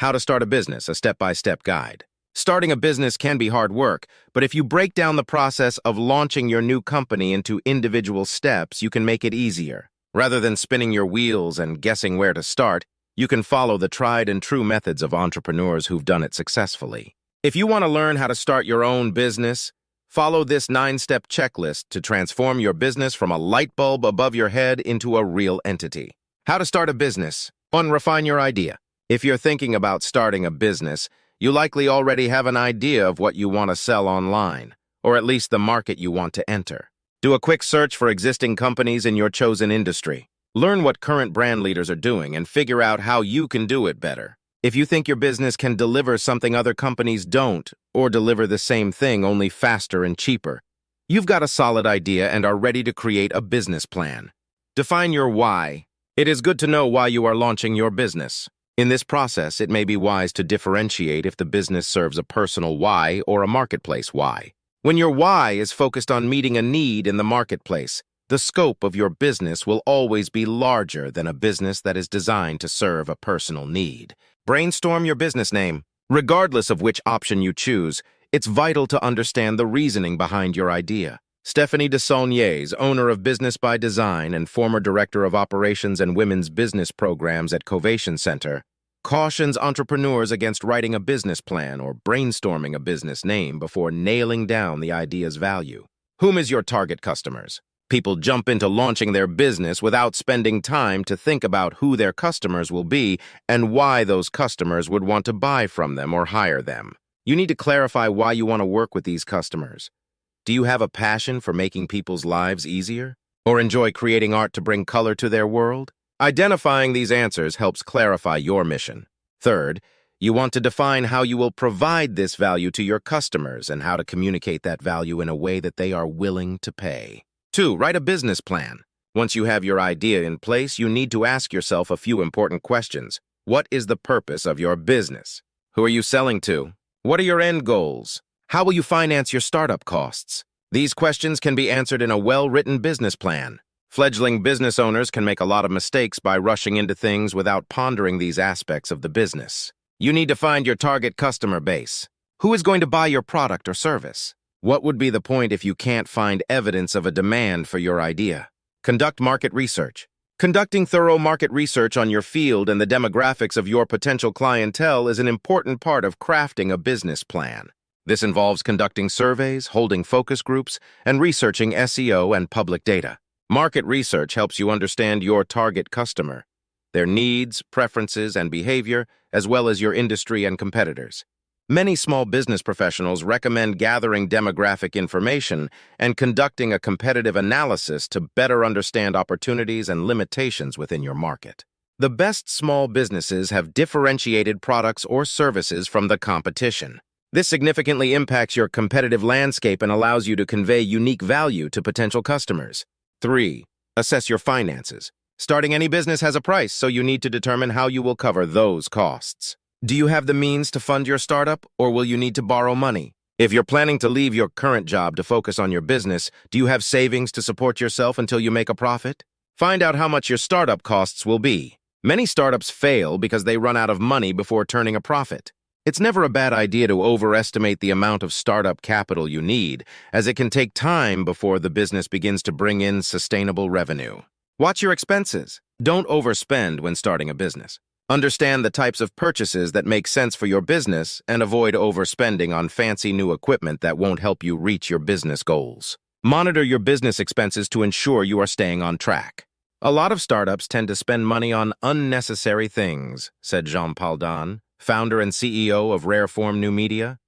How to Start a Business, a Step-by-Step Guide. Starting a business can be hard work, but if you break down the process of launching your new company into individual steps, you can make it easier. Rather than spinning your wheels and guessing where to start, you can follow the tried and true methods of entrepreneurs who've done it successfully. If you want to learn how to start your own business, follow this 9-step checklist to transform your business from a light bulb above your head into a real entity. How to start a business. 1. Refine your idea. If you're thinking about starting a business, you likely already have an idea of what you want to sell online, or at least the market you want to enter. Do a quick search for existing companies in your chosen industry. Learn what current brand leaders are doing and figure out how you can do it better. If you think your business can deliver something other companies don't, or deliver the same thing only faster and cheaper, you've got a solid idea and are ready to create a business plan. Define your why. It is good to know why you are launching your business. In this process, it may be wise to differentiate if the business serves a personal why or a marketplace why. When your why is focused on meeting a need in the marketplace, the scope of your business will always be larger than a business that is designed to serve a personal need. Brainstorm your business name. Regardless of which option you choose, it's vital to understand the reasoning behind your idea. Stephanie Desaulniers, owner of Business by Design and former director of operations and women's business programs at Covation Center, cautions entrepreneurs against writing a business plan or brainstorming a business name before nailing down the idea's value. Whom is your target customers? People jump into launching their business without spending time to think about who their customers will be and why those customers would want to buy from them or hire them. You need to clarify why you want to work with these customers. Do you have a passion for making people's lives easier? Or enjoy creating art to bring color to their world? Identifying these answers helps clarify your mission. 3rd, you want to define how you will provide this value to your customers and how to communicate that value in a way that they are willing to pay. 2. Write a business plan. Once you have your idea in place, you need to ask yourself a few important questions. What is the purpose of your business? Who are you selling to? What are your end goals? How will you finance your startup costs? These questions can be answered in a well-written business plan. Fledgling business owners can make a lot of mistakes by rushing into things without pondering these aspects of the business. You need to find your target customer base. Who is going to buy your product or service? What would be the point if you can't find evidence of a demand for your idea? Conduct market research. Conducting thorough market research on your field and the demographics of your potential clientele is an important part of crafting a business plan. This involves conducting surveys, holding focus groups, and researching SEO and public data. Market research helps you understand your target customer, their needs, preferences, and behavior, as well as your industry and competitors. Many small business professionals recommend gathering demographic information and conducting a competitive analysis to better understand opportunities and limitations within your market. The best small businesses have differentiated products or services from the competition. This significantly impacts your competitive landscape and allows you to convey unique value to potential customers. 3. Assess your finances. Starting any business has a price, so you need to determine how you will cover those costs. Do you have the means to fund your startup, or will you need to borrow money? If you're planning to leave your current job to focus on your business, do you have savings to support yourself until you make a profit? Find out how much your startup costs will be. Many startups fail because they run out of money before turning a profit. It's never a bad idea to overestimate the amount of startup capital you need, as it can take time before the business begins to bring in sustainable revenue. Watch your expenses. Don't overspend when starting a business. Understand the types of purchases that make sense for your business and avoid overspending on fancy new equipment that won't help you reach your business goals. Monitor your business expenses to ensure you are staying on track. A lot of startups tend to spend money on unnecessary things, said Jean-Paul Dan, founder and CEO of Rareform New Media.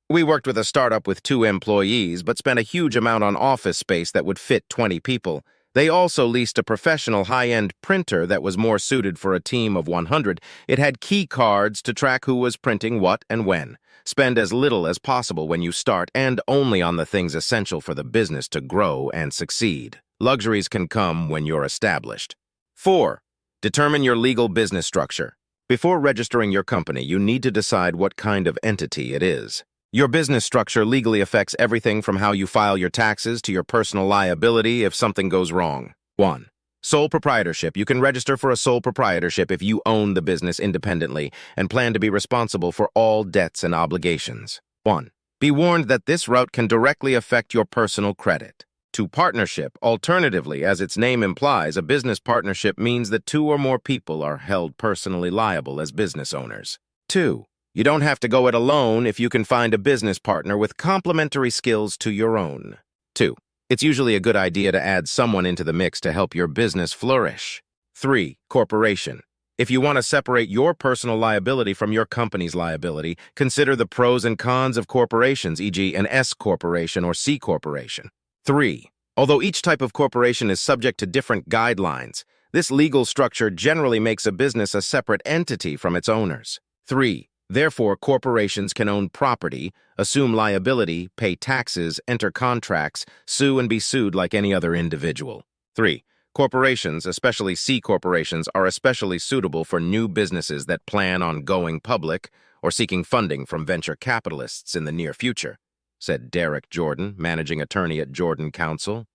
We worked with a startup with 2 employees, but spent a huge amount on office space that would fit 20 people. They also leased a professional high-end printer that was more suited for a team of 100. It had key cards to track who was printing what and when. Spend as little as possible when you start and only on the things essential for the business to grow and succeed. Luxuries can come when you're established. 4. Determine your legal business structure. Before registering your company, you need to decide what kind of entity it is. Your business structure legally affects everything from how you file your taxes to your personal liability if something goes wrong. 1. Sole proprietorship. You can register for a sole proprietorship if you own the business independently and plan to be responsible for all debts and obligations. 1. Be warned that this route can directly affect your personal credit. 2. Partnership. Alternatively, as its name implies, a business partnership means that 2 or more people are held personally liable as business owners. 2. You don't have to go it alone if you can find a business partner with complementary skills to your own. 2. It's usually a good idea to add someone into the mix to help your business flourish. 3. Corporation. If you want to separate your personal liability from your company's liability, consider the pros and cons of corporations, e.g. an S corporation or C corporation. 3. Although each type of corporation is subject to different guidelines, this legal structure generally makes a business a separate entity from its owners. 4. Therefore, corporations can own property, assume liability, pay taxes, enter contracts, sue and be sued like any other individual. 5. Corporations, especially C corporations, are especially suitable for new businesses that plan on going public or seeking funding from venture capitalists in the near future, said Derek Jordan, managing attorney at Jordan Counsel.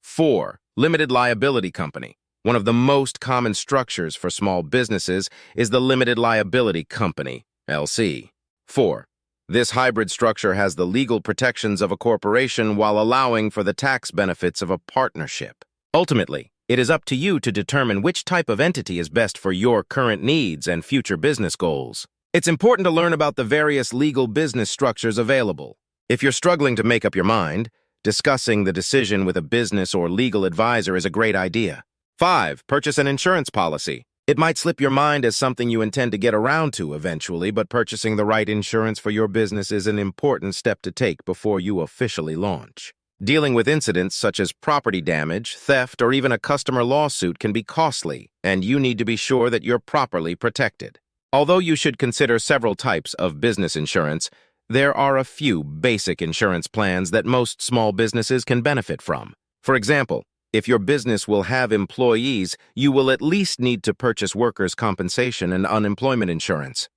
4. Limited liability company. One of the most common structures for small businesses is the limited liability company, LC. 4. This hybrid structure has the legal protections of a corporation while allowing for the tax benefits of a partnership. Ultimately, it is up to you to determine which type of entity is best for your current needs and future business goals. It's important to learn about the various legal business structures available. If you're struggling to make up your mind, discussing the decision with a business or legal advisor is a great idea. 5. Purchase an insurance policy. It might slip your mind as something you intend to get around to eventually, but purchasing the right insurance for your business is an important step to take before you officially launch. Dealing with incidents such as property damage, theft, or even a customer lawsuit can be costly, and you need to be sure that you're properly protected. Although you should consider several types of business insurance, there are a few basic insurance plans that most small businesses can benefit from. For example, if your business will have employees, you will at least need to purchase workers' compensation and unemployment insurance.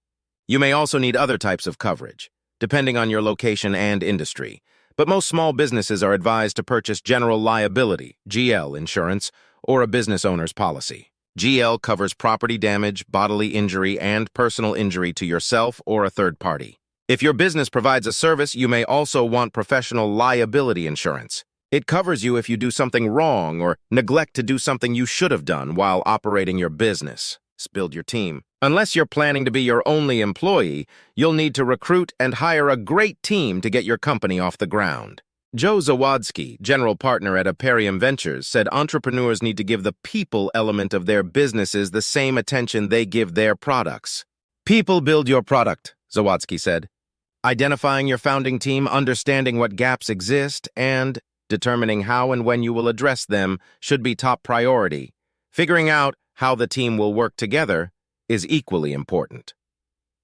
You may also need other types of coverage, depending on your location and industry. But most small businesses are advised to purchase general liability, GL, insurance, or a business owner's policy. GL covers property damage, bodily injury, and personal injury to yourself or a third party. If your business provides a service, you may also want professional liability insurance. It covers you if you do something wrong or neglect to do something you should have done while operating your business. Build your team. Unless you're planning to be your only employee, you'll need to recruit and hire a great team to get your company off the ground. Joe Zawadzki, general partner at Aperium Ventures, said entrepreneurs need to give the people element of their businesses the same attention they give their products. People build your product, Zawadzki said. Identifying your founding team, understanding what gaps exist, and determining how and when you will address them should be top priority. Figuring out how the team will work together is equally important.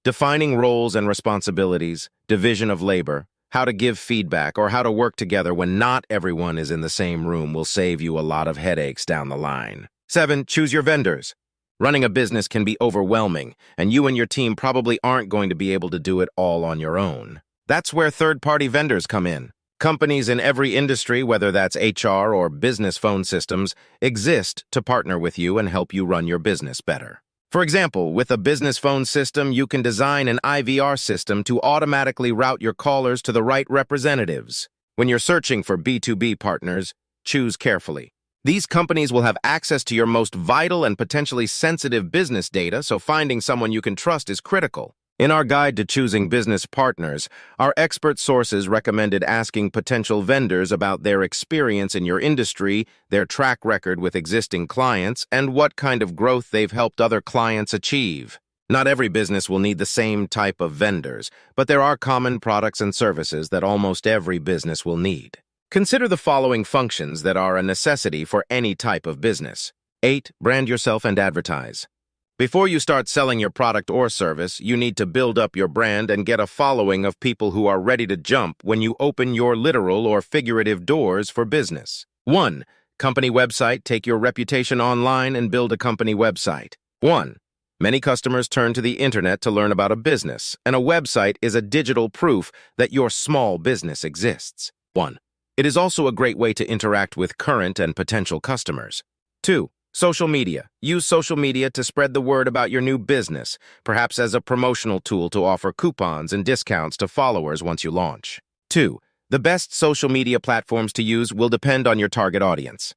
Defining roles and responsibilities, division of labor, how to give feedback, or how to work together when not everyone is in the same room will save you a lot of headaches down the line. 7. Choose your vendors. Running a business can be overwhelming, and you and your team probably aren't going to be able to do it all on your own. That's where third-party vendors come in. Companies in every industry, whether that's HR or business phone systems, exist to partner with you and help you run your business better. For example, with a business phone system, you can design an IVR system to automatically route your callers to the right representatives. When you're searching for B2B partners, choose carefully. These companies will have access to your most vital and potentially sensitive business data, so finding someone you can trust is critical. In our guide to choosing business partners, our expert sources recommended asking potential vendors about their experience in your industry, their track record with existing clients, and what kind of growth they've helped other clients achieve. Not every business will need the same type of vendors, but there are common products and services that almost every business will need. Consider the following functions that are a necessity for any type of business. 8. Brand yourself and advertise. Before you start selling your product or service, you need to build up your brand and get a following of people who are ready to jump when you open your literal or figurative doors for business. 1. Company website. Take your reputation online and build a company website. 1. Many customers turn to the internet to learn about a business, and a website is a digital proof that your small business exists. 1. It is also a great way to interact with current and potential customers. 2. Social media. Use social media to spread the word about your new business, perhaps as a promotional tool to offer coupons and discounts to followers once you launch. 2. The best social media platforms to use will depend on your target audience.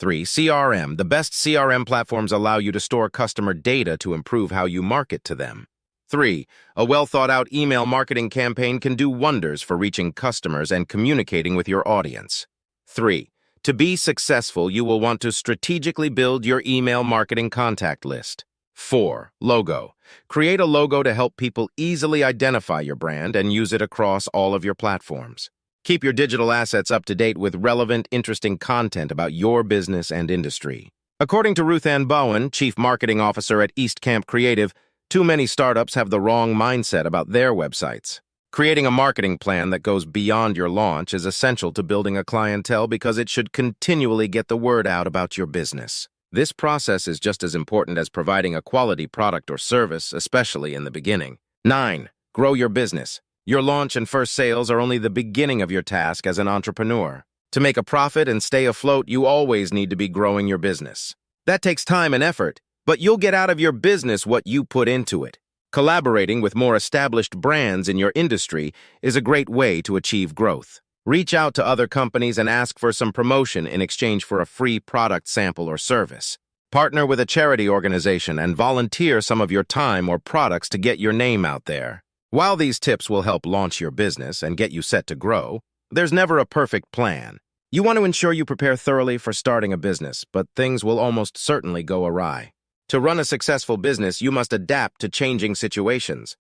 3. CRM. The best CRM platforms allow you to store customer data to improve how you market to them. 3. A well-thought-out email marketing campaign can do wonders for reaching customers and communicating with your audience. 3. To be successful, you will want to strategically build your email marketing contact list. 4. Logo. Create a logo to help people easily identify your brand and use it across all of your platforms. Keep your digital assets up to date with relevant, interesting content about your business and industry. According to Ruth Ann Bowen, Chief Marketing Officer at East Camp Creative, too many startups have the wrong mindset about their websites. Creating a marketing plan that goes beyond your launch is essential to building a clientele because it should continually get the word out about your business. This process is just as important as providing a quality product or service, especially in the beginning. 9. Grow your business. Your launch and first sales are only the beginning of your task as an entrepreneur. To make a profit and stay afloat, you always need to be growing your business. That takes time and effort, but you'll get out of your business what you put into it. Collaborating with more established brands in your industry is a great way to achieve growth. Reach out to other companies and ask for some promotion in exchange for a free product sample or service. Partner with a charity organization and volunteer some of your time or products to get your name out there. While these tips will help launch your business and get you set to grow, there's never a perfect plan. You want to ensure you prepare thoroughly for starting a business, but things will almost certainly go awry. To run a successful business, you must adapt to changing situations.